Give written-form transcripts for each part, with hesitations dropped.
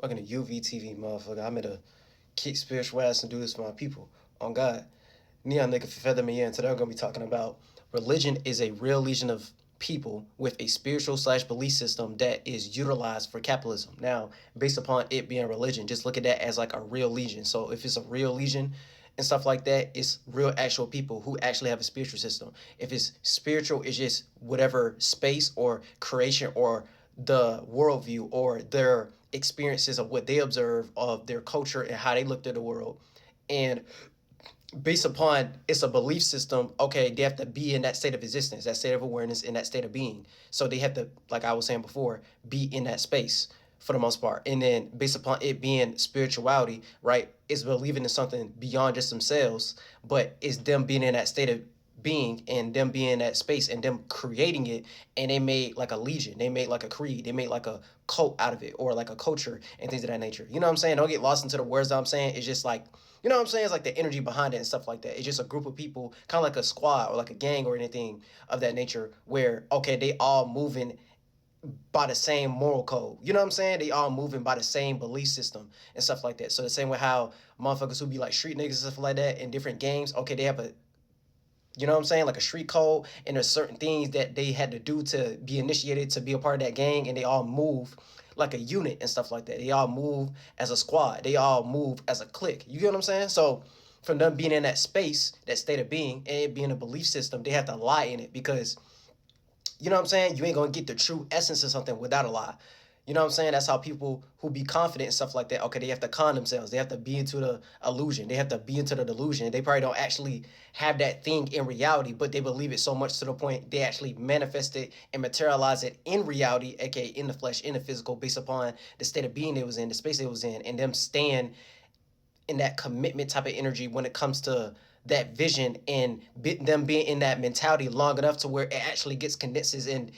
Fucking a UVTV motherfucker. I'm gonna kick spiritual ass and do this for my people. On God. Neon nigga feather me in. Today we're gonna be talking about religion is a real legion of people with a spiritual slash belief system that is utilized for capitalism. Now, based upon it being religion, just look at that as like a real legion. So if it's a real legion and stuff like that, it's real actual people who actually have a spiritual system. If it's spiritual, it's just whatever space or creation or the worldview or their experiences of what they observe of their culture and how they looked at the world. And based upon it's a belief system, okay, they have to be in that state of existence, that state of awareness, in that state of being. So they have to, like I was saying before, be in that space for the most part. And then based upon it being spirituality, right, is believing in something beyond just themselves, but it's them being in that state of being and them being in that space and them creating it, and they made like a legion, they made like a creed, they made like a cult out of it, or like a culture and things of that nature. You know what I'm saying? Don't get lost into the words that I'm saying. It's just like, you know what I'm saying? It's like the energy behind it and stuff like that. It's just a group of people, kind of like a squad or like a gang or anything of that nature, where okay, they all moving by the same moral code. You know what I'm saying? They all moving by the same belief system and stuff like that. So the same way how motherfuckers who be like street niggas and stuff like that in different games, okay, they have a, you know what I'm saying, like a street code, and there's certain things that they had to do to be initiated to be a part of that gang, and they all move like a unit and stuff like that. They all move as a squad. They all move as a clique. You get what I'm saying? So from them being in that space, that state of being, and it being a belief system, they have to lie in it because, you know what I'm saying, you ain't gonna get the true essence of something without a lie. You know what I'm saying? That's how people who be confident and stuff like that, okay, they have to con themselves. They have to be into the illusion. They have to be into the delusion. They probably don't actually have that thing in reality, but they believe it so much to the point they actually manifest it and materialize it in reality, aka in the flesh, in the physical, based upon the state of being they was in, the space they was in, and them staying in that commitment type of energy when it comes to that vision, and them being in that mentality long enough to where it actually gets condenses and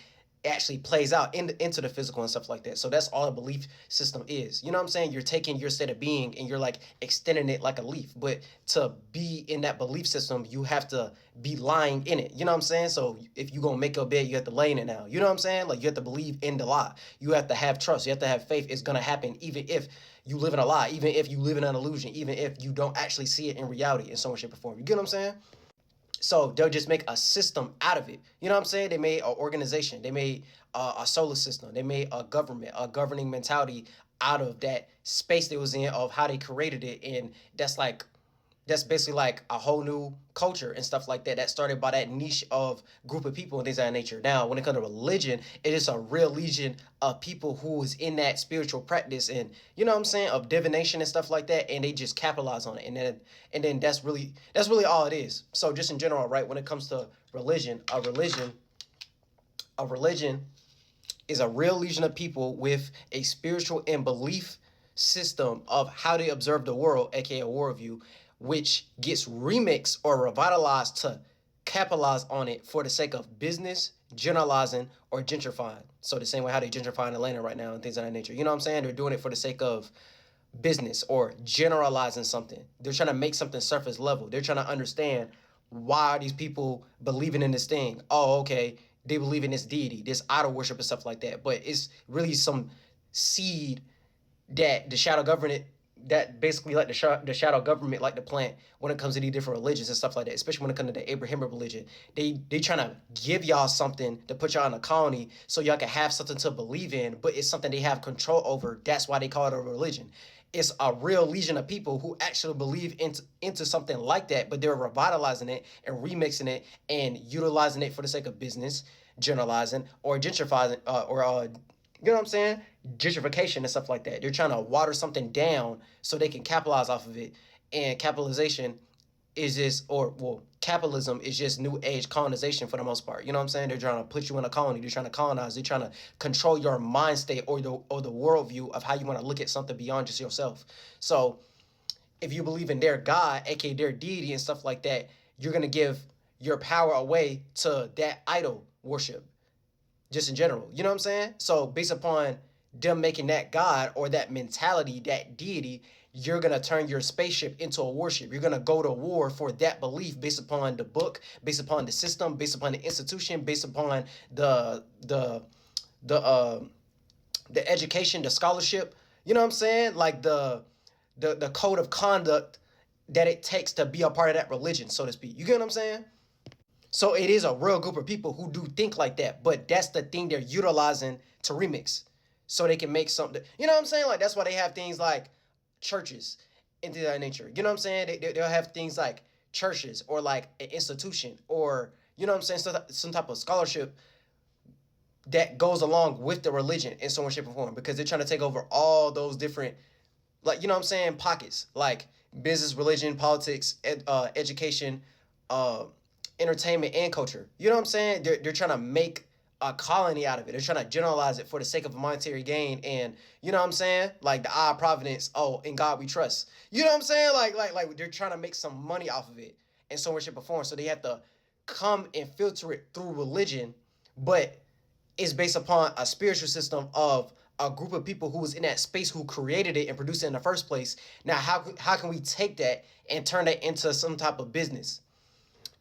actually plays out into the physical and stuff like that. So that's all a belief system is. You know what I'm saying? You're taking your state of being and you're like extending it like a leaf. But to be in that belief system, you have to be lying in it. You know what I'm saying? So if you're going to make a bed, you have to lay in it now. You know what I'm saying? Like you have to believe in the lie. You have to have trust. You have to have faith. It's going to happen even if you live in a lie, even if you live in an illusion, even if you don't actually see it in reality in some way, shape, or form. You get what I'm saying? So they'll just make a system out of it. You know what I'm saying? They made an organization. They made a solar system. They made a government, a governing mentality out of that space they was in of how they created it. And that's basically like a whole new culture and stuff like that. That started by that niche of group of people and things of that nature. Now, when it comes to religion, it is a real legion of people who is in that spiritual practice and, you know what I'm saying, of divination and stuff like that, and they just capitalize on it. And then that's really all it is. So just in general, right, when it comes to religion, a religion is a real legion of people with a spiritual and belief system of how they observe the world, aka a worldview, which gets remixed or revitalized to capitalize on it for the sake of business, generalizing, or gentrifying. So the same way how they gentrifying Atlanta right now and things of that nature. You know what I'm saying? They're doing it for the sake of business or generalizing something. They're trying to make something surface level. They're trying to understand, why are these people believing in this thing? Oh, okay, they believe in this deity, this idol worship and stuff like that. But it's really some seed that the shadow government, that basically like the shadow government like to plant when it comes to these different religions and stuff like that, especially when it comes to the Abrahamic religion. They trying to give y'all something to put y'all in a colony so y'all can have something to believe in, but it's something they have control over. That's why they call it a religion. It's a real legion of people who actually believe into something like that, but they're revitalizing it and remixing it and utilizing it for the sake of business, generalizing, or gentrifying, or you know what I'm saying? Gentrification and stuff like that. They're trying to water something down so they can capitalize off of it. And capitalization is just, or well, capitalism is just new age colonization for the most part. You know what I'm saying? They're trying to put you in a colony. They're trying to colonize. They're trying to control your mind state or the worldview of how you want to look at something beyond just yourself. So if you believe in their God, aka their deity and stuff like that, you're gonna give your power away to that idol worship, just in general. You know what I'm saying? So based upon them making that God or that mentality, that deity, you're gonna turn your spaceship into a warship. You're gonna go to war for that belief based upon the book, based upon the system, based upon the institution, based upon the the education, the scholarship. You know what I'm saying? Like the code of conduct that it takes to be a part of that religion, so to speak. You get what I'm saying? So it is a real group of people who do think like that, but that's the thing they're utilizing to remix, so they can make something. You know what I'm saying? Like that's why they have things like churches into that nature. You know what I'm saying? They'll have things like churches or like an institution or you know what I'm saying, some type of scholarship that goes along with the religion in some way, shape, or form because they're trying to take over all those different, like, you know what I'm saying, pockets like business, religion, politics, education, uh, entertainment, and culture. You know what I'm saying? They're trying to make a colony out of it. They're trying to generalize it for the sake of monetary gain, and you know what I'm saying? Like the eye of providence. Oh, in God we trust. You know what I'm saying? Like they're trying to make some money off of it in some way, shape, or form. So they have to come and filter it through religion, but is based upon a spiritual system of a group of people who was in that space who created it and produced it in the first place. Now, how can we take that and turn that into some type of business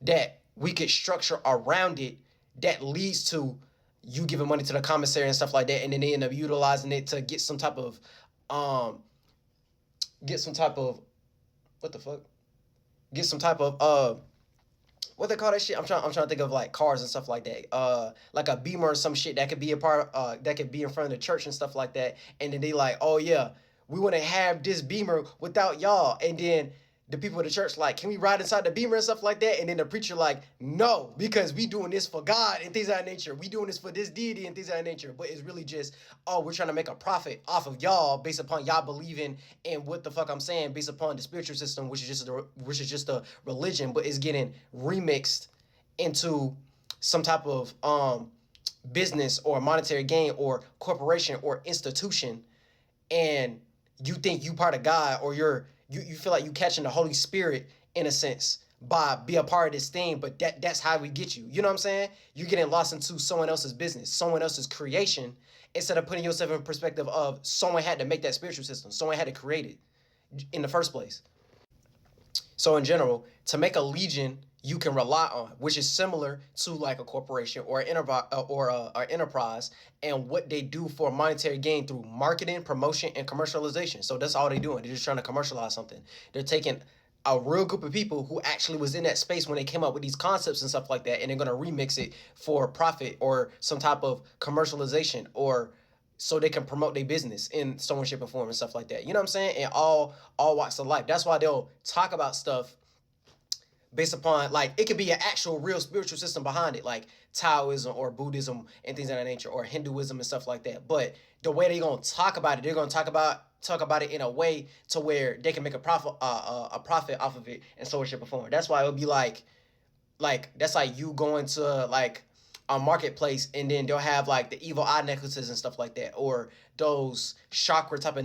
that we could structure around it that leads to you giving money to the commissary and stuff like that, and then they end up utilizing it to get some type of um get some type of what the fuck get some type of what they call that shit? I'm trying to think of like cars and stuff like that. Like a Beamer or some shit that could be a part that could be in front of the church and stuff like that. And then they like, oh yeah, we want to have this Beamer without y'all. And then the people of the church like, can we ride inside the Beamer and stuff like that? And then the preacher like, no, because we doing this for God and things of that nature. We doing this for this deity and things of that nature. But it's really just, oh, we're trying to make a profit off of y'all based upon y'all believing in what the fuck I'm saying, based upon the spiritual system, which is just a religion, but it's getting remixed into some type of business or monetary gain or corporation or institution, and you think you part of God, or you feel like you catching the Holy Spirit in a sense by be a part of this thing, but that's how we get you. You know what I'm saying? You're getting lost into someone else's business, someone else's creation, instead of putting yourself in perspective of someone had to make that spiritual system, someone had to create it in the first place. So in general, to make a legion you can rely on, which is similar to like a corporation or an enterprise, and what they do for monetary gain through marketing, promotion, and commercialization. So that's all they're doing. They're just trying to commercialize something. They're taking a real group of people who actually was in that space when they came up with these concepts and stuff like that, and they're gonna remix it for profit or some type of commercialization, or so they can promote their business in some way, shape, or form and stuff like that. You know what I'm saying? And all walks of life. That's why they'll talk about stuff based upon, like, it could be an actual real spiritual system behind it, like Taoism or Buddhism and things of that nature, or Hinduism and stuff like that. But the way they're gonna talk about it, they're gonna talk about it in a way to where they can make a profit off of it and so it should perform. That's why it would be like that's like you going to like a marketplace, and then they'll have like the evil eye necklaces and stuff like that, or those chakra type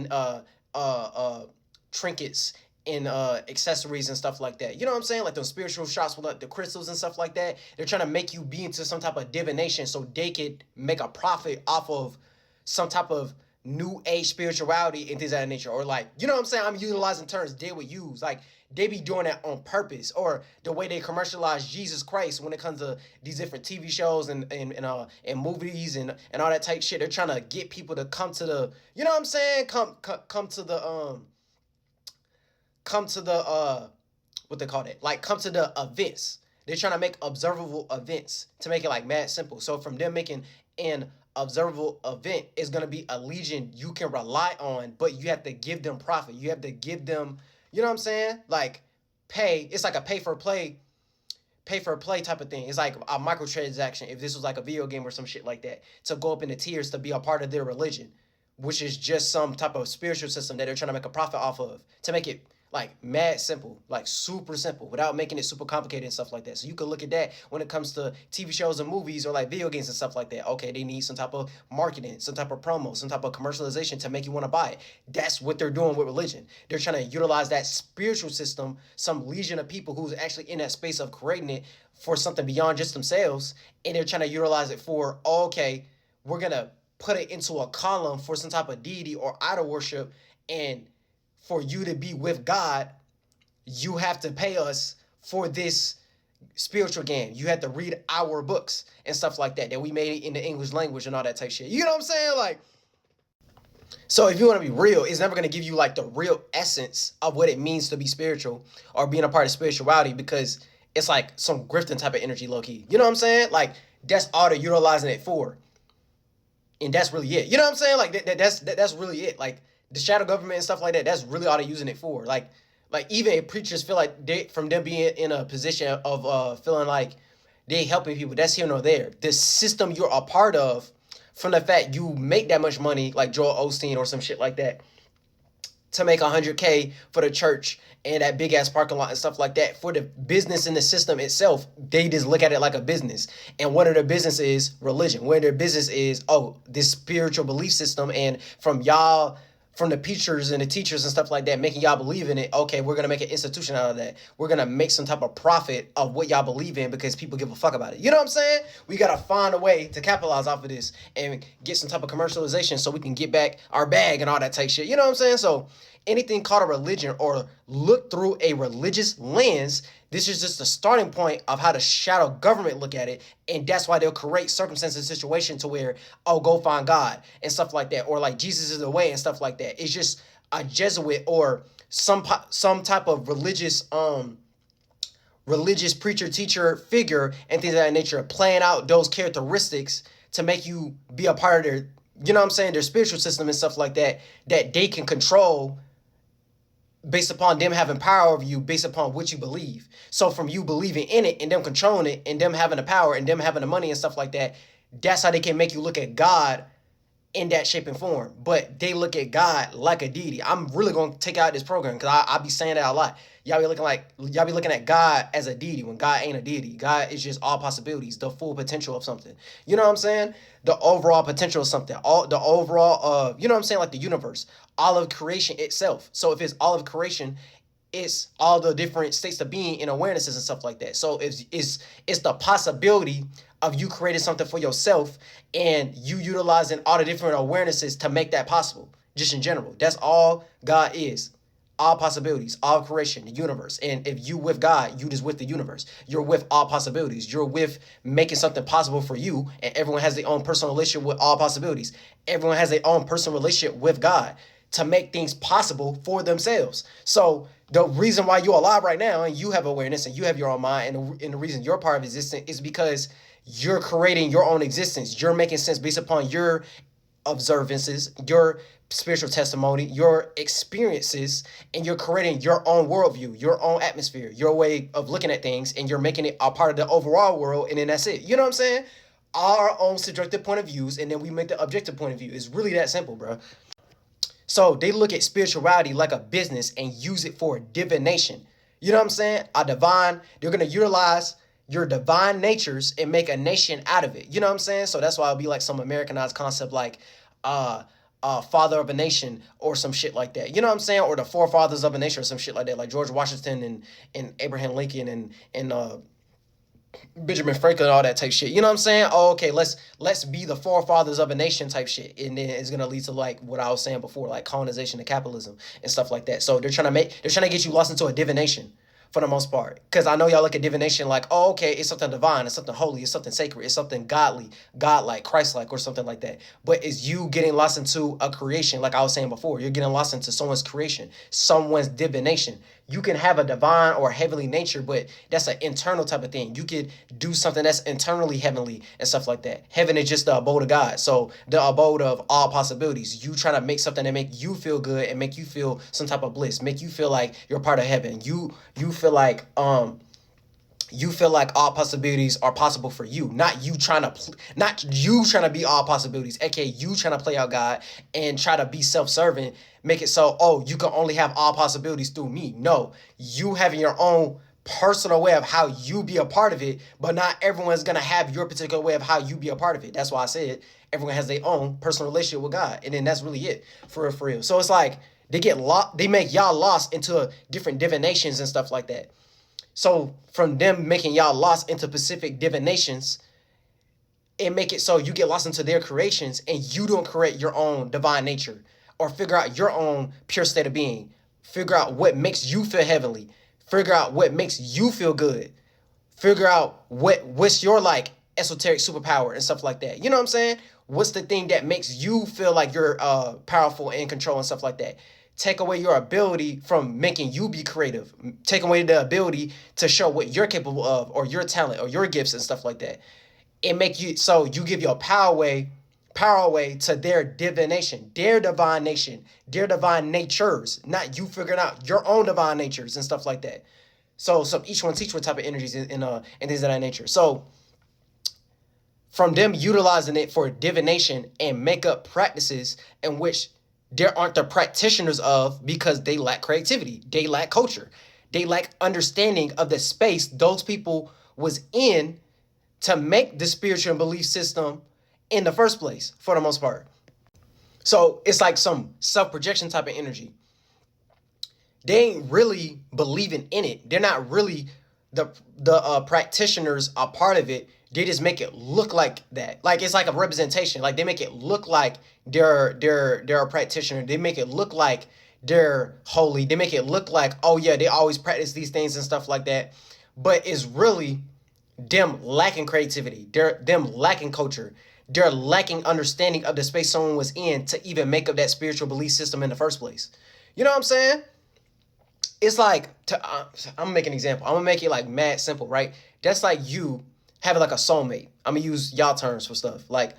of trinkets and accessories and stuff like that. You know what I'm saying? Like those spiritual shops with like the crystals and stuff like that. They're trying to make you be into some type of divination so they could make a profit off of some type of new age spirituality and things of that nature. Or like, you know what I'm saying? I'm utilizing terms they would use. Like they be doing that on purpose. Or the way they commercialize Jesus Christ when it comes to these different TV shows and movies and all that type shit. They're trying to get people to come to the, you know what I'm saying? Come to the what they call it, like come to the events. They're trying to make observable events to make it like mad simple. So from them making an observable event is going to be a legion you can rely on, but you have to give them profit. You have to give them, you know what I'm saying, like pay. It's like a pay for play type of thing. It's like a microtransaction if this was like a video game or some shit like that, to go up in the tiers to be a part of their religion, which is just some type of spiritual system that they're trying to make a profit off of, to make it like mad simple, like super simple, without making it super complicated and stuff like that. So you could look at that when it comes to TV shows and movies or like video games and stuff like that. Okay, they need some type of marketing, some type of promo, some type of commercialization to make you want to buy it. That's what they're doing with religion. They're trying to utilize that spiritual system, some legion of people who's actually in that space of creating it for something beyond just themselves, and they're trying to utilize it for, okay, we're gonna put it into a column for some type of deity or idol worship, and for you to be with God, you have to pay us for this spiritual gain. You have to read our books and stuff like that we made in the English language and all that type shit. You know what I'm saying? Like, So if you want to be real, it's never going to give you like the real essence of what it means to be spiritual or being a part of spirituality, because it's like some grifting type of energy, low key. You know what I'm saying? Like that's all they're utilizing it for, and that's really it. You know what I'm saying? Like that's really it. Like the shadow government and stuff like that. That's really all they're using it for. Like even if preachers feel like they, from them being in a position of feeling like they helping people, that's here nor there. The system you're a part of, from the fact you make that much money, like Joel Osteen or some shit like that, to make 100K for the church and that big ass parking lot and stuff like that, for the business in the system itself, they just look at it like a business. And one of their business is religion. One of their business is, oh, this spiritual belief system, and from y'all, from the preachers and the teachers and stuff like that, making y'all believe in it. Okay, we're gonna make an institution out of that. We're gonna make some type of profit of what y'all believe in because people give a fuck about it. You know what I'm saying? We gotta find a way to capitalize off of this and get some type of commercialization so we can get back our bag and all that type shit. You know what I'm saying? So anything called a religion or look through a religious lens, this is just the starting point of how the shadow government look at it. And that's why they'll create circumstances, situation to where, oh, go find God and stuff like that. Or like Jesus is the way and stuff like that. It's just a Jesuit or some type of religious preacher, teacher figure and things of that nature, playing out those characteristics to make you be a part of their, you know what I'm saying, their spiritual system and stuff like that, that they can control based upon them having power over you, based upon what you believe. So from you believing in it and them controlling it and them having the power and them having the money and stuff like that, that's how they can make you look at God in that shape and form. But they look at God like a deity. I'm really going to take out this program because I be saying that a lot. Y'all be looking at God as a deity when God ain't a deity. God is just all possibilities, the full potential of something. You know what I'm saying? The overall potential of something, all the overall you know what I'm saying, like the universe, all of creation itself. So if it's all of creation, it's all the different states of being and awarenesses and stuff like that. So it's the possibility of you creating something for yourself and you utilizing all the different awarenesses to make that possible, just in general. That's all God is. All possibilities, all creation, the universe. And if you with God, you just with the universe. You're with all possibilities. You're with making something possible for you. And everyone has their own personal relationship with all possibilities. Everyone has their own personal relationship with God to make things possible for themselves. So the reason why you're alive right now and you have awareness and you have your own mind, and the reason you're part of existence is because you're creating your own existence. You're making sense based upon your observances, your spiritual testimony, your experiences, and you're creating your own worldview, your own atmosphere, your way of looking at things, and you're making it a part of the overall world, and then that's it. You know what I'm saying? Our own subjective point of views, and then we make the objective point of view. It's really that simple, bro. So they look at spirituality like a business and use it for divination. You know what I'm saying? They're going to utilize your divine natures and make a nation out of it. You know what I'm saying? So that's why it'll be like some Americanized concept like father of a nation or some shit like that. You know what I'm saying? Or the forefathers of a nation or some shit like that, like George Washington and Abraham Lincoln and Benjamin Franklin, all that type shit. You know what I'm saying? Oh, okay, let's be the forefathers of a nation type shit. And then it's gonna lead to like what I was saying before, like colonization and capitalism and stuff like that. So they're trying to get you lost into a divination for the most part. Because I know y'all look at divination like, oh, okay, it's something divine, it's something holy, it's something sacred, it's something godly, godlike, Christ-like, or something like that. But it's you getting lost into a creation, like I was saying before. You're getting lost into someone's creation, someone's divination. You can have a divine or heavenly nature, but that's an internal type of thing. You could do something that's internally heavenly and stuff like that. Heaven is just the abode of God. So the abode of all possibilities. You trying to make something that make you feel good and make you feel some type of bliss, make you feel like you're part of heaven. You feel like all possibilities are possible for you, not you trying to be all possibilities, aka you trying to play out God and try to be self-serving, make it so, oh, you can only have all possibilities through me. No, you having your own personal way of how you be a part of it, but not everyone's gonna have your particular way of how you be a part of it. That's why I said everyone has their own personal relationship with God, and then that's really it, for real. So it's like they make y'all lost into different divinations and stuff like that. So from them making y'all lost into specific divinations, it make it so you get lost into their creations and you don't create your own divine nature or figure out your own pure state of being. Figure out what makes you feel heavenly. Figure out what makes you feel good. Figure out what's your like esoteric superpower and stuff like that. You know what I'm saying? What's the thing that makes you feel like you're powerful and in control and stuff like that? Take away your ability from making you be creative. Take away the ability to show what you're capable of, or your talent, or your gifts and stuff like that. It make you, so you give your power away to their divination, their divine nation, their divine natures, not you figuring out your own divine natures and stuff like that. So each one teach what type of energies and things of that nature. So from them utilizing it for divination and makeup practices in which there aren't the practitioners of, because they lack creativity, they lack culture, they lack understanding of the space those people was in to make the spiritual belief system in the first place, for the most part. So it's like some self-projection type of energy. They ain't really believing in it. They're not really the practitioners are part of it. They just make it look like that. Like it's like a representation. Like they make it look like they're a practitioner. They make it look like they're holy. They make it look like, oh yeah, they always practice these things and stuff like that. But it's really them lacking creativity. They're them lacking culture. They're lacking understanding of the space someone was in to even make up that spiritual belief system in the first place. You know what I'm saying? It's like, I'm gonna make an example. I'm gonna make it like mad simple, right? That's like you having like a soulmate. I'm gonna use y'all terms for stuff like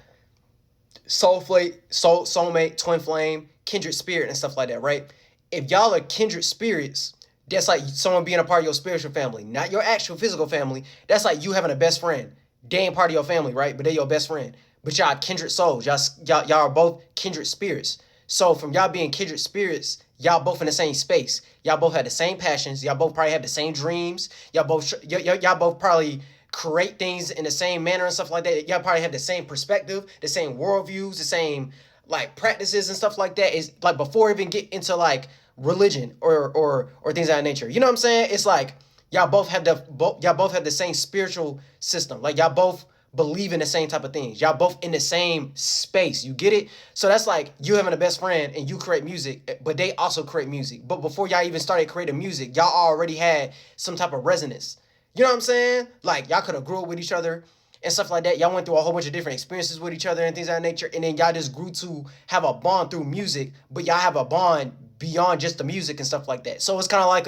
soulmate, twin flame, kindred spirit, and stuff like that, right? If y'all are kindred spirits, that's like someone being a part of your spiritual family, not your actual physical family. That's like you having a best friend. They ain't part of your family, right? But they're your best friend. But y'all kindred souls. Y'all are both kindred spirits. So from y'all being kindred spirits, y'all both in the same space. Y'all both have the same passions. Y'all both probably have the same dreams. Y'all both probably create things in the same manner and stuff like that. Y'all probably have the same perspective, the same worldviews, the same like practices and stuff like that. Is like before even get into like religion or things of that nature. You know what I'm saying? It's like y'all both have the same spiritual system. Like y'all both believe in the same type of things. Y'all both in the same space. You get it? So that's like you having a best friend and you create music, but they also create music. But before y'all even started creating music, y'all already had some type of resonance. You know what I'm saying? Like y'all could have grew up with each other and stuff like that. Y'all went through a whole bunch of different experiences with each other and things of that nature. And then y'all just grew to have a bond through music, but y'all have a bond beyond just the music and stuff like that. So it's kind of like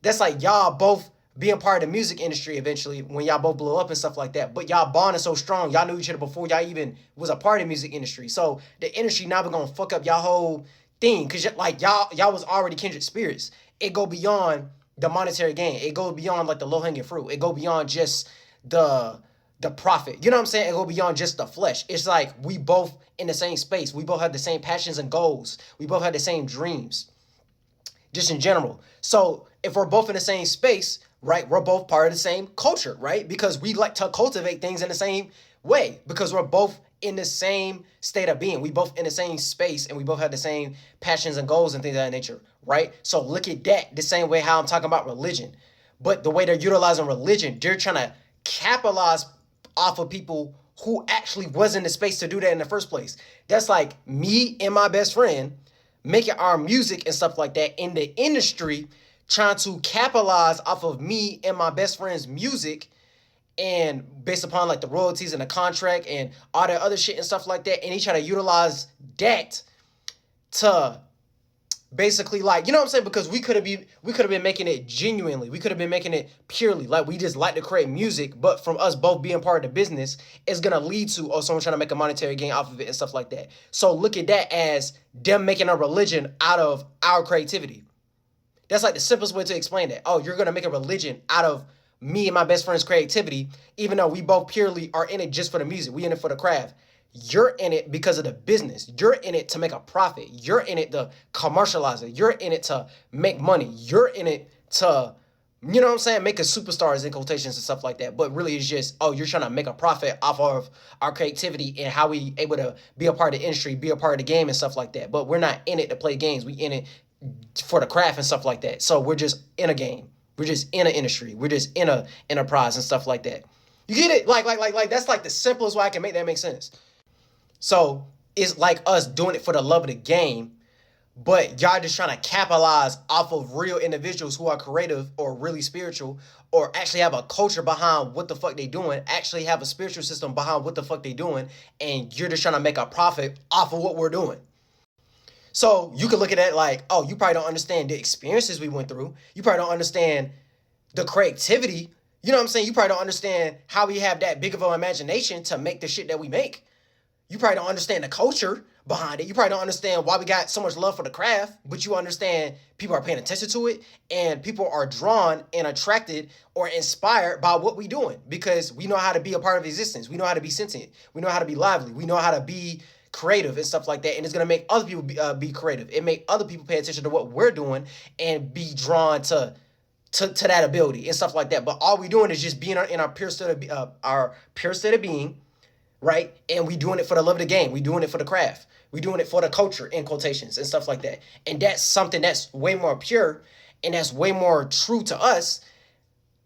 that's like y'all both being part of the music industry eventually when y'all both blow up and stuff like that. But y'all bond is so strong. Y'all knew each other before y'all even was a part of the music industry. So the industry now be gonna fuck up y'all whole thing. Cause like y'all was already kindred spirits. It go beyond the monetary gain. It go beyond like the low hanging fruit. It go beyond just the profit. You know what I'm saying? It go beyond just the flesh. It's like we both in the same space. We both have the same passions and goals. We both have the same dreams. Just in general. So if we're both in the same space, right, we're both part of the same culture, right? Because we like to cultivate things in the same way because we're both in the same state of being. We both in the same space and we both have the same passions and goals and things of that nature, right? So look at that the same way how I'm talking about religion. But the way they're utilizing religion, they're trying to capitalize off of people who actually was in the space to do that in the first place. That's like me and my best friend making our music and stuff like that in the industry, trying to capitalize off of me and my best friend's music and based upon like the royalties and the contract and all that other shit and stuff like that. And he trying to utilize that to basically like, you know what I'm saying? Because we could have been making it genuinely. We could have been making it purely. Like we just like to create music, but from us both being part of the business, it's going to lead to, someone trying to make a monetary gain off of it and stuff like that. So look at that as them making a religion out of our creativity. That's like the simplest way to explain that. Oh, you're going to make a religion out of me and my best friend's creativity, even though we both purely are in it just for the music. We in it for the craft. You're in it because of the business. You're in it to make a profit. You're in it to commercialize it. You're in it to make money. You're in it to, you know what I'm saying, make us superstars in quotations and stuff like that. But really it's just, you're trying to make a profit off of our creativity and how we able to be a part of the industry, be a part of the game and stuff like that. But we're not in it to play games. We in it for the craft and stuff like that. So we're just in a game. We're just in an industry. We're just in a enterprise and stuff like that. You get it? Like that's like the simplest way I can make that make sense. So it's like us doing it for the love of the game, but y'all just trying to capitalize off of real individuals who are creative or really spiritual or actually have a culture behind what the fuck they doing, actually have a spiritual system behind what the fuck they doing, and you're just trying to make a profit off of what we're doing. So you could look at it like, oh, you probably don't understand the experiences we went through. You probably don't understand the creativity. You know what I'm saying? You probably don't understand how we have that big of an imagination to make the shit that we make. You probably don't understand the culture behind it. You probably don't understand why we got so much love for the craft, but you understand people are paying attention to it and people are drawn and attracted or inspired by what we doing because we know how to be a part of existence. We know how to be sentient. We know how to be lively. We know how to be creative and stuff like that. And it's going to make other people be creative. It make other people pay attention to what we're doing and be drawn to that ability and stuff like that. But all we doing is just being in our pure state of being, right? And we doing it for the love of the game. We doing it for the craft. We doing it for the culture, in quotations, and stuff like that. And that's something that's way more pure and that's way more true to us.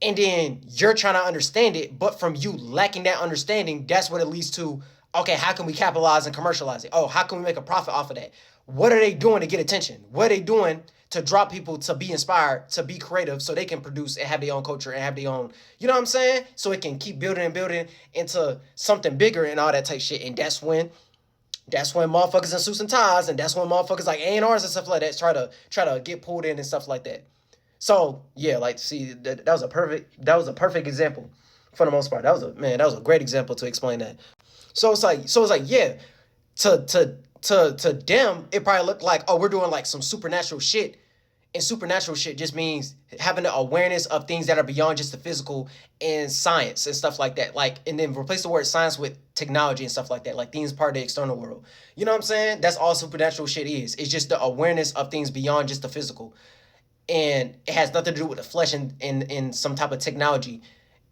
And then you're trying to understand it, but from you lacking that understanding, that's what it leads to. Okay, how can we capitalize and commercialize it? Oh, how can we make a profit off of that? What are they doing to get attention? What are they doing to draw people to be inspired, to be creative, so they can produce and have their own culture and have their own, you know what I'm saying? So it can keep building and building into something bigger and all that type shit. And that's when motherfuckers in suits and ties, and that's when motherfuckers like A&Rs and stuff like that try to get pulled in and stuff like that. So yeah, like see, that was a perfect example for the most part. That was a great example to explain that. So it's like yeah, to them it probably looked like, oh, we're doing like some supernatural shit. And supernatural shit just means having the awareness of things that are beyond just the physical and science and stuff like that. Like, and then replace the word science with technology and stuff like that. Like things part of the external world. You know what I'm saying? That's all supernatural shit is. It's just the awareness of things beyond just the physical. And it has nothing to do with the flesh and some type of technology.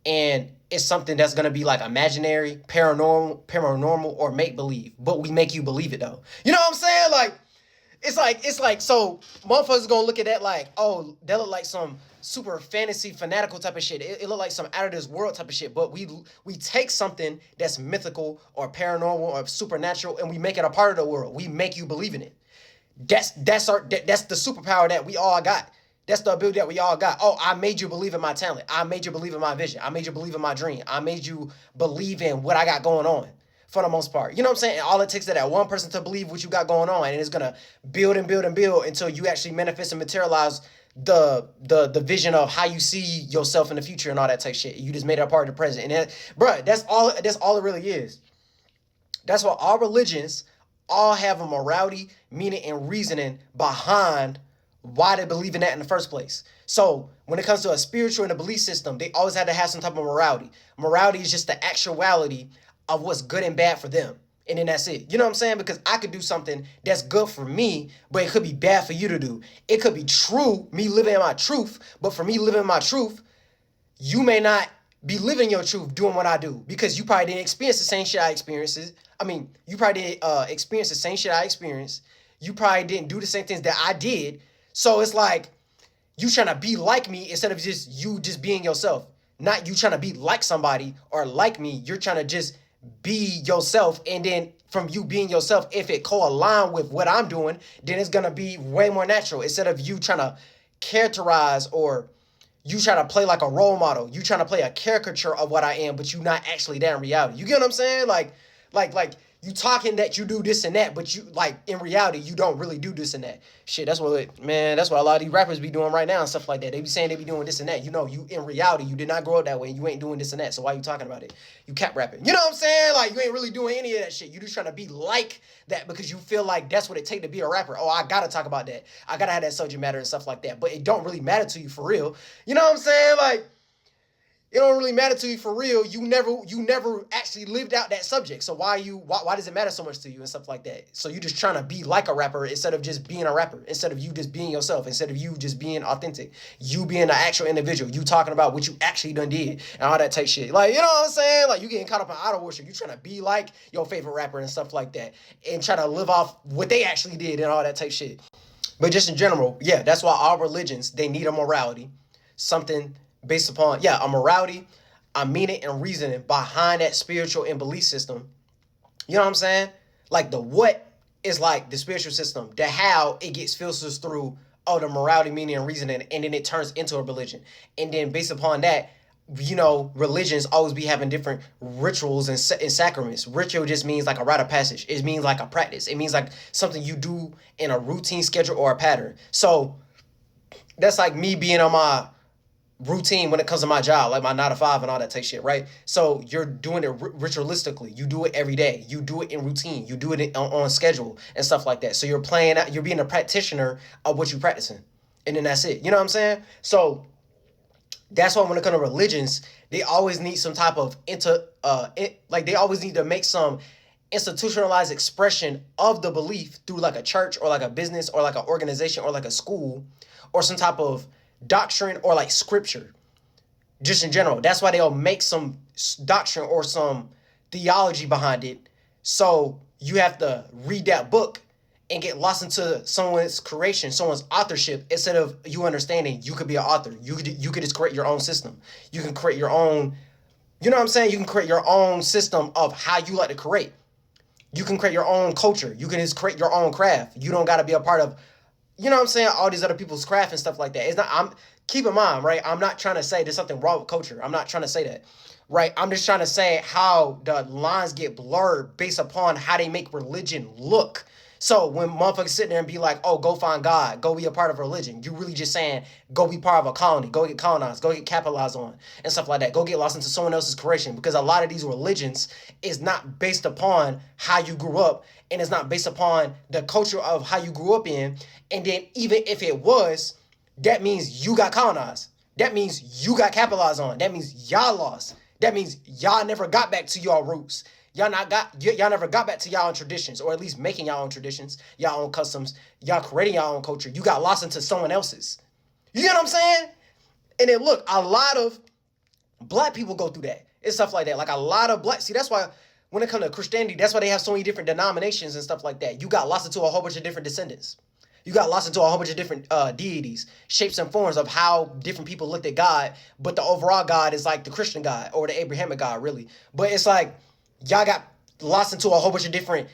And it's something that's gonna be like imaginary, paranormal, or make believe. But we make you believe it though. You know what I'm saying? Like, it's like so motherfuckers gonna look at that like, oh, that look like some super fantasy fanatical type of shit. It look like some out of this world type of shit. But we take something that's mythical or paranormal or supernatural and we make it a part of the world. We make you believe in it. That's the superpower that we all got. That's the ability that we all got. Oh, I made you believe in my talent. I made you believe in my vision. I made you believe in my dream. I made you believe in what I got going on for the most part. You know what I'm saying? And all it takes is that one person to believe what you got going on, and it's going to build and build and build until you actually manifest and materialize the vision of how you see yourself in the future and all that type of shit. You just made it a part of the present. And that, bruh, that's all it really is. That's why all religions all have a morality, meaning, and reasoning behind why they believe in that in the first place. So when it comes to a spiritual and a belief system, they always had to have some type of morality. Morality is just the actuality of what's good and bad for them. And then that's it. You know what I'm saying? Because I could do something that's good for me, but it could be bad for you to do. It could be true, me living in my truth, but for me living my truth, you may not be living your truth doing what I do because you probably didn't experience the same shit I experienced. You probably didn't experience the same shit I experienced. You probably didn't do the same things that I did. So it's like you trying to be like me instead of just being yourself. Not you trying to be like somebody or like me. You're trying to just be yourself. And then from you being yourself, if it co-align with what I'm doing, then it's going to be way more natural. Instead of you trying to characterize or you trying to play like a role model. You trying to play a caricature of what I am, but you not actually there in reality. You get what I'm saying? Like you talking that you do this and that, but you like in reality you don't really do this and that. Shit, that's what a lot of these rappers be doing right now and stuff like that. They be saying they be doing this and that. You know, you in reality you did not grow up that way. You ain't doing this and that. So why you talking about it? You cap rapping. You know what I'm saying? Like you ain't really doing any of that shit. You just trying to be like that because you feel like that's what it take to be a rapper. Oh, I gotta talk about that. I gotta have that subject matter and stuff like that. But it don't really matter to you for real. You know what I'm saying? Like, it don't really matter to you for real. You never actually lived out that subject. So why does it matter so much to you and stuff like that? So you just trying to be like a rapper instead of just being a rapper, instead of you just being yourself, instead of you just being authentic, you being an actual individual, you talking about what you actually done did and all that type shit. Like, you know what I'm saying? Like you getting caught up in idol worship. You trying to be like your favorite rapper and stuff like that and try to live off what they actually did and all that type shit. But just in general, yeah, that's why all religions, they need a morality, something based upon, a morality, a meaning and reasoning behind that spiritual and belief system. You know what I'm saying? Like the what is like the spiritual system. The how it gets filters through, the morality, meaning, and reasoning, and then it turns into a religion. And then based upon that, religions always be having different rituals and sacraments. Ritual just means like a rite of passage. It means like a practice. It means like something you do in a routine schedule or a pattern. So that's like me being on my routine when it comes to my job, like my 9 to 5 and all that type shit, right? So you're doing it ritualistically. You do it every day. You do it in routine. You do it on schedule and stuff like that. So you're playing out. You're being a practitioner of what you're practicing, and then that's it. You know what I'm saying? So that's why when it comes to religions, they always need some type of they always need to make some institutionalized expression of the belief through like a church or like a business or like an organization or like a school or some type of doctrine or like scripture, just in general. That's why they'll make some doctrine or some theology behind it. So you have to read that book and get lost into someone's creation, someone's authorship, instead of you understanding you could be an author. You could just create your own system. You can create your own, you know what I'm saying? You can create your own system of how you like to create. You can create your own culture. You can just create your own craft. You don't got to be a part of, you know what I'm saying, all these other people's craft and stuff like that. It's not, keep in mind, right? I'm not trying to say there's something wrong with culture. I'm not trying to say that, right? I'm just trying to say how the lines get blurred based upon how they make religion look. So when motherfuckers sit there and be like, oh, go find God, go be a part of a religion, you really just saying, go be part of a colony, go get colonized, go get capitalized on, and stuff like that. Go get lost into someone else's creation, because a lot of these religions is not based upon how you grew up, and it's not based upon the culture of how you grew up in. And then even if it was, that means you got colonized. That means you got capitalized on. That means y'all lost. That means y'all never got back to y'all roots. Y'all never got back to y'all own traditions, or at least making y'all own traditions, y'all own customs, y'all creating y'all own culture. You got lost into someone else's. You get what I'm saying? And then look, a lot of black people go through that. It's stuff like that. Like a lot of see, that's why when it comes to Christianity, that's why they have so many different denominations and stuff like that. You got lost into a whole bunch of different descendants. You got lost into a whole bunch of different deities, shapes and forms of how different people looked at God. But the overall God is like the Christian God or the Abrahamic God, really. But it's like, y'all got lost into a whole bunch of different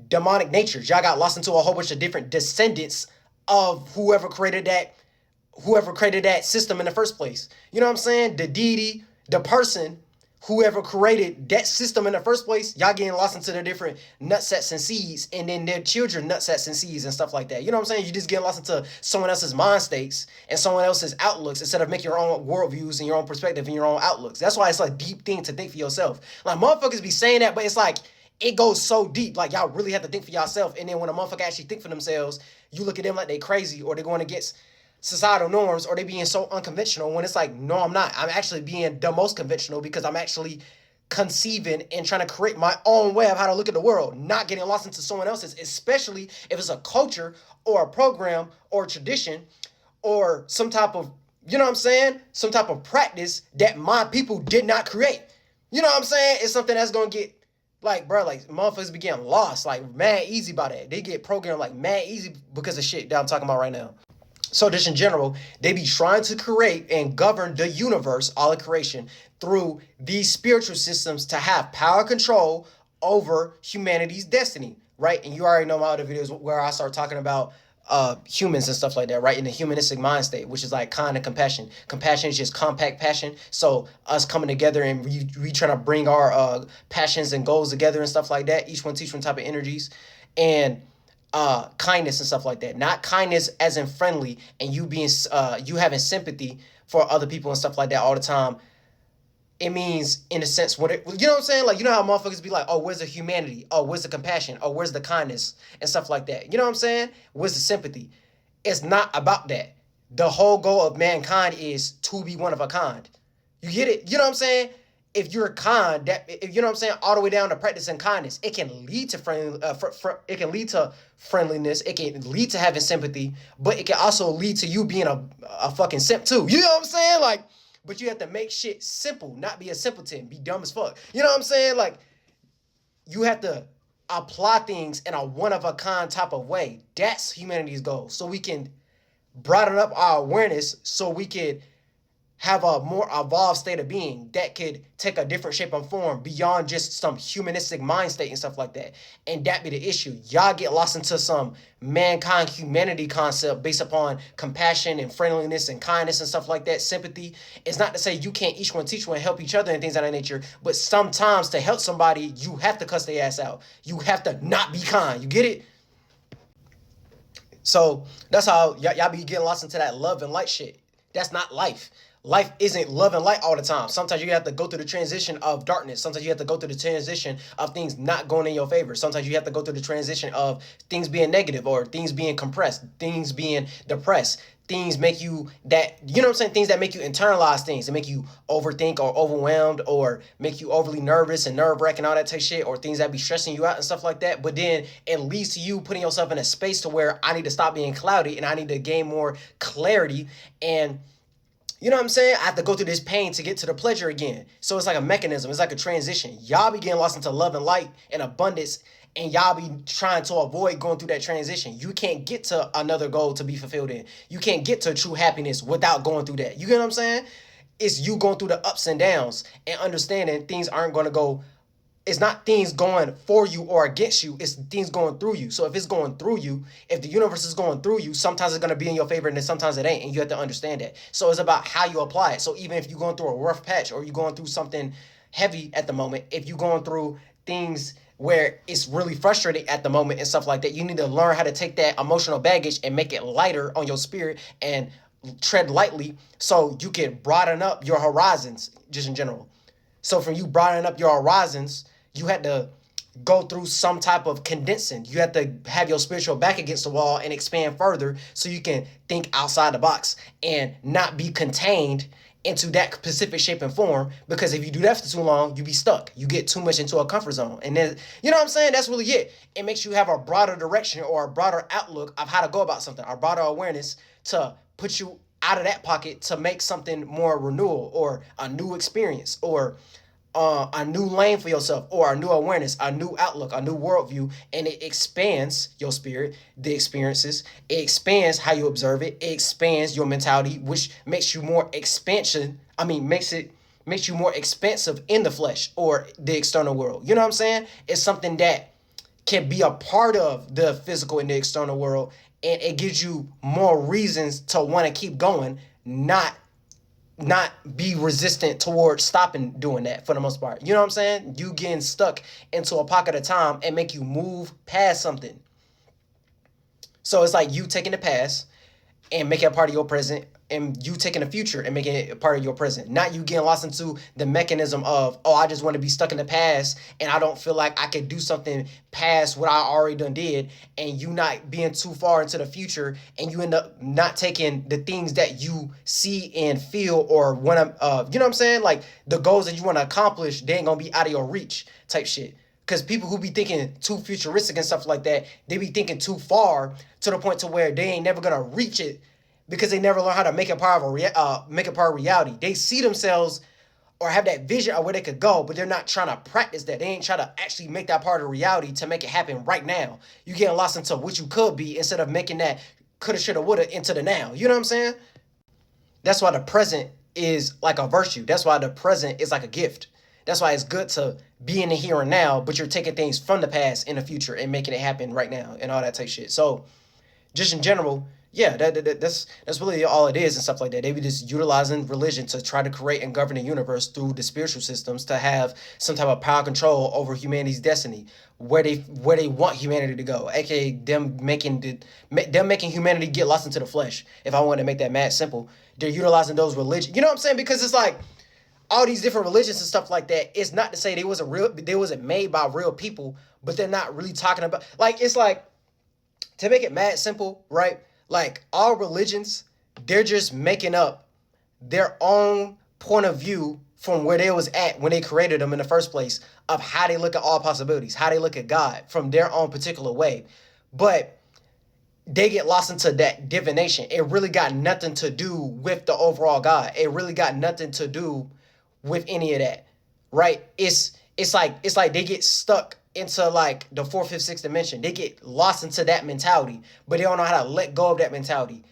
demonic natures. Y'all got lost into a whole bunch of different descendants of whoever created that system in the first place. You know what I'm saying? The deity, the person, whoever created that system in the first place, y'all getting lost into their different nutsets and seeds, and then their children nutsets and seeds and stuff like that. You know what I'm saying? You just getting lost into someone else's mind states and someone else's outlooks instead of making your own worldviews and your own perspective and your own outlooks. That's why it's like a deep thing to think for yourself. Like motherfuckers be saying that, but it's like it goes so deep. Like y'all really have to think for yourself. And then when a motherfucker actually think for themselves, you look at them like they crazy or they're going against societal norms, or they being so unconventional, when it's like, no, I'm not. I'm actually being the most conventional, because I'm actually conceiving and trying to create my own way of how to look at the world, not getting lost into someone else's, especially if it's a culture or a program or a tradition or some type of, you know what I'm saying, some type of practice that my people did not create. You know what I'm saying? It's something that's going to get, like, bro, like, motherfuckers be getting lost, like, mad easy by that. They get programmed, like, mad easy because of shit that I'm talking about right now. So just in general, they be trying to create and govern the universe, all of creation, through these spiritual systems to have power control over humanity's destiny, right? And you already know my other videos where I start talking about humans and stuff like that, right? In the humanistic mind state, which is like kind of compassion. Compassion is just compact passion. So us coming together and we trying to bring our passions and goals together and stuff like that. Each one teach one type of energies. And kindness and stuff like that. Not kindness as in friendly and you being you having sympathy for other people and stuff like that all the time. It means, in a sense, what it, you know what I'm saying? Like, you know how motherfuckers be like, oh, where's the humanity? Oh, where's the compassion? Oh, where's the kindness? And stuff like that. You know what I'm saying? Where's the sympathy? It's not about that. The whole goal of mankind is to be one of a kind. You get it? You know what I'm saying? If you're kind, you know what I'm saying, all the way down to practicing kindness, it can lead to it can lead to friendliness, it can lead to having sympathy, but it can also lead to you being a fucking simp too. You know what I'm saying? Like, but you have to make shit simple, not be a simpleton, be dumb as fuck. You know what I'm saying? Like, you have to apply things in a one-of-a-kind type of way. That's humanity's goal. So we can broaden up our awareness, so we can have a more evolved state of being that could take a different shape and form beyond just some humanistic mind state and stuff like that. And that be the issue. Y'all get lost into some mankind humanity concept based upon compassion and friendliness and kindness and stuff like that, sympathy. It's not to say you can't each one teach one, help each other and things of that nature, but sometimes to help somebody, you have to cuss their ass out. You have to not be kind. You get it? So that's how y'all be getting lost into that love and light shit. That's not life. Life isn't love and light all the time. Sometimes you have to go through the transition of darkness. Sometimes you have to go through the transition of things not going in your favor. Sometimes you have to go through the transition of things being negative or things being compressed, things being depressed. Things make you that, you know what I'm saying? Things that make you internalize things and make you overthink or overwhelmed or make you overly nervous and nerve wracking, all that type of shit, or things that be stressing you out and stuff like that. But then it leads to you putting yourself in a space to where I need to stop being cloudy and I need to gain more clarity. And you know what I'm saying? I have to go through this pain to get to the pleasure again. So it's like a mechanism. It's like a transition. Y'all be getting lost into love and light and abundance, and y'all be trying to avoid going through that transition. You can't get to another goal to be fulfilled in. You can't get to true happiness without going through that. You get what I'm saying? It's you going through the ups and downs and understanding things aren't going to go. It's not things going for you or against you. It's things going through you. So if it's going through you, if the universe is going through you, sometimes it's going to be in your favor and then sometimes it ain't. And you have to understand that. So it's about how you apply it. So even if you're going through a rough patch or you're going through something heavy at the moment, if you're going through things where it's really frustrating at the moment and stuff like that, you need to learn how to take that emotional baggage and make it lighter on your spirit and tread lightly so you can broaden up your horizons just in general. So from you broadening up your horizons, you had to go through some type of condensing. You have to have your spiritual back against the wall and expand further so you can think outside the box and not be contained into that specific shape and form. Because if you do that for too long, you be stuck. You get too much into a comfort zone. And then, you know what I'm saying? That's really it. It makes you have a broader direction or a broader outlook of how to go about something, a broader awareness to put you out of that pocket to make something more renewal or a new experience or a new lane for yourself or a new awareness, a new outlook, a new worldview, and it expands your spirit, the experiences. It expands how you observe it. It expands your mentality, which makes you more expansion. Makes you more expansive in the flesh or the external world. You know what I'm saying? It's something that can be a part of the physical and the external world, and it gives you more reasons to want to keep going, not be resistant towards stopping doing that for the most part. You know what I'm saying? You getting stuck into a pocket of time and make you move past something. So it's like you taking the past and making it part of your present, and you taking the future and making it a part of your present. Not you getting lost into the mechanism of, oh, I just want to be stuck in the past and I don't feel like I could do something past what I already done did, and you not being too far into the future and you end up not taking the things that you see and feel or want to, you know what I'm saying? Like the goals that you want to accomplish, they ain't going to be out of your reach type shit. Because people who be thinking too futuristic and stuff like that, they be thinking too far to the point to where they ain't never going to reach it because they never learn how to make it part of reality. They see themselves or have that vision of where they could go, but they're not trying to practice that. They ain't trying to actually make that part of reality to make it happen right now. You getting lost into what you could be instead of making that coulda, shoulda, woulda into the now. You know what I'm saying? That's why the present is like a virtue. That's why the present is like a gift. That's why it's good to be in the here and now, but you're taking things from the past in the future and making it happen right now and all that type of shit. So just in general, yeah, that's really all it is and stuff like that. They be just utilizing religion to try to create and govern the universe through the spiritual systems to have some type of power control over humanity's destiny, where they want humanity to go, aka them making humanity get lost into the flesh. If I want to make that mad simple, they're utilizing those religions. You know what I'm saying? Because it's like all these different religions and stuff like that. It's not to say they wasn't made by real people, but they're not really talking about, like, it's like, to make it mad simple, right? Like all religions, they're just making up their own point of view from where they was at when they created them in the first place of how they look at all possibilities, how they look at God from their own particular way. But they get lost into that divination. It really got nothing to do with the overall God. It really got nothing to do with any of that, right? It's like they get stuck into like the fourth, fifth, sixth dimension. They get lost into that mentality, but they don't know how to let go of that mentality.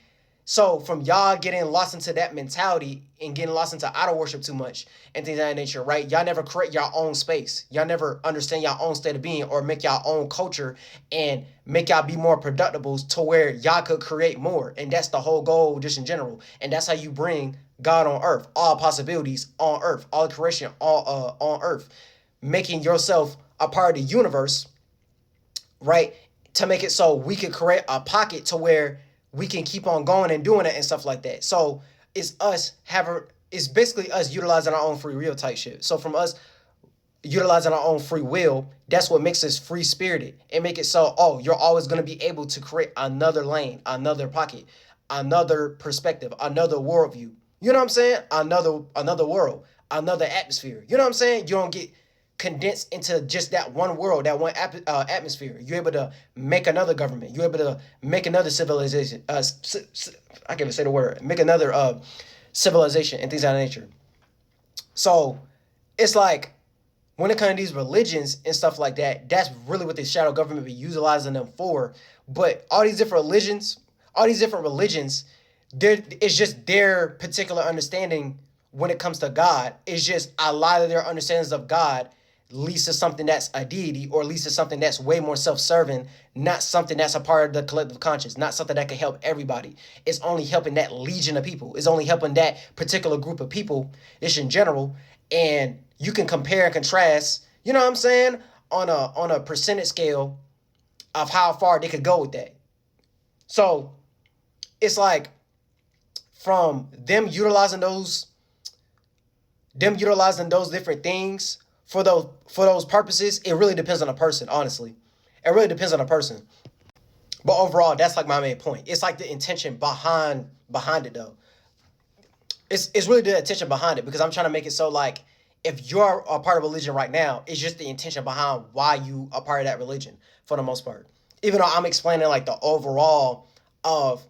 So from y'all getting lost into that mentality and getting lost into idol worship too much and things of that nature, right? Y'all never create your own space. Y'all never understand your own state of being or make your own culture and make y'all be more productive to where y'all could create more. And that's the whole goal just in general. And that's how you bring God on earth, all possibilities on earth, all creation on earth, making yourself a part of the universe, right? To make it so we can create a pocket to where we can keep on going and doing it and stuff like that. So it's basically us utilizing our own free will type shit. So from us utilizing our own free will, that's what makes us free spirited and make it so, oh, you're always going to be able to create another lane, another pocket, another perspective, another worldview. You know what I'm saying? Another world, another atmosphere. You know what I'm saying? You don't get condensed into just that one world, that one atmosphere. You're able to make another government. You're able to make another civilization. I can't even say the word. Make another civilization and things of that nature. So it's like when it comes to these religions and stuff like that, that's really what the shadow government be utilizing them for. But all these different religions, it's just their particular understanding when it comes to God. It's just a lot of their understandings of God leads to something that's a deity or leads to something that's way more self-serving, not something that's a part of the collective conscious, not something that can help everybody. It's only helping that legion of people. It's only helping that particular group of people, it's in general. And you can compare and contrast, you know what I'm saying, on a percentage scale of how far they could go with that. So it's like from them utilizing those different things for those purposes, it really depends on a person, honestly. It really depends on a person. But overall, that's like my main point. It's like the intention behind it though. It's really the intention behind it, because I'm trying to make it so like if you're a part of religion right now, it's just the intention behind why you are part of that religion for the most part. Even though I'm explaining like the overall of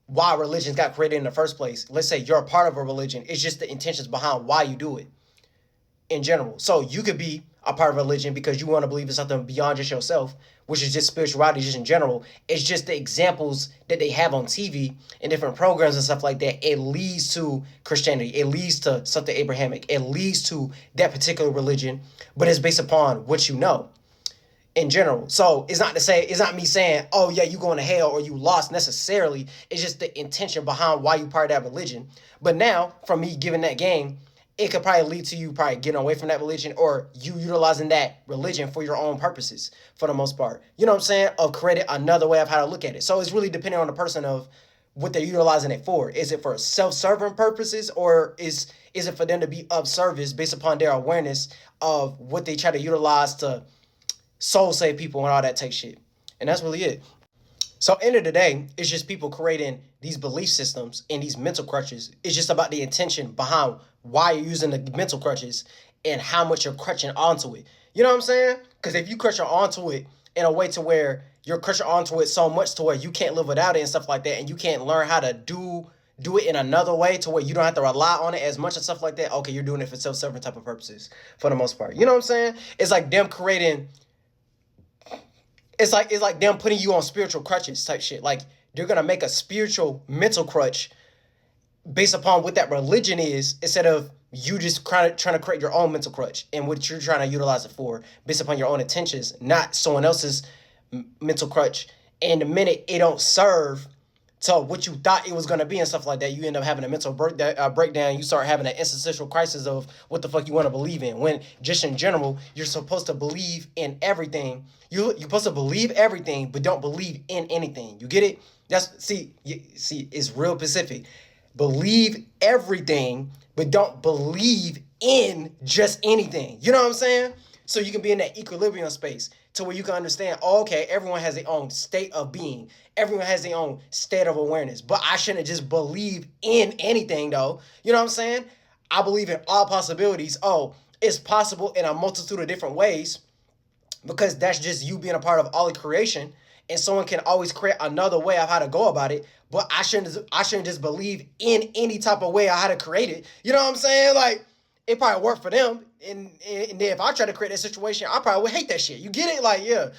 why religions got created in the first place. Let's say you're a part of a religion. It's just the intentions behind why you do it in general. So you could be a part of religion because you want to believe in something beyond just yourself, which is just spirituality just in general. It's just the examples that they have on TV and different programs and stuff like that. It leads to Christianity. It leads to something Abrahamic. It leads to that particular religion, but it's based upon what you know in general. So it's not me saying, oh yeah, you going to hell or you lost necessarily. It's just the intention behind why you part of that religion. But now, from me giving that game, it could probably lead to you probably getting away from that religion or you utilizing that religion for your own purposes for the most part. You know what I'm saying? Of creating another way of how to look at it. So it's really depending on the person of what they're utilizing it for. Is it for self-serving purposes or is it for them to be of service based upon their awareness of what they try to utilize to soul save people and all that type shit? And that's really it. So end of the day, it's just people creating these belief systems and these mental crutches. It's just about the intention behind why you're using the mental crutches and how much you're crutching onto it. You know what I'm saying? Because if you crutch onto it in a way to where you're crutching onto it so much to where you can't live without it and stuff like that, and you can't learn how to do it in another way to where you don't have to rely on it as much and stuff like that, okay, you're doing it for self-serving type of purposes for the most part. You know what I'm saying? It's like them creating... It's like them putting you on spiritual crutches type shit. Like they're gonna make a spiritual mental crutch based upon what that religion is, instead of you just trying to create your own mental crutch and what you're trying to utilize it for based upon your own intentions, not someone else's mental crutch. And the minute it don't serve to what you thought it was going to be and stuff like that, you end up having a mental breakdown. You start having an existential crisis of what the fuck you want to believe in, when just in general you're supposed to believe in everything. You're supposed to believe everything but don't believe in anything. You get it? See it's real specific. Believe everything but don't believe in just anything. You know what I'm saying? So you can be in that equilibrium space to where you can understand, oh, okay, everyone has their own state of being. Everyone has their own state of awareness. But I shouldn't just believe in anything, though. You know what I'm saying? I believe in all possibilities. Oh, it's possible in a multitude of different ways, because that's just you being a part of all of creation. And someone can always create another way of how to go about it. But I shouldn't just believe in any type of way of how to create it. You know what I'm saying? Like, it probably worked for them. And then if I try to create that situation, I probably would hate that shit. You get it? Like, yeah.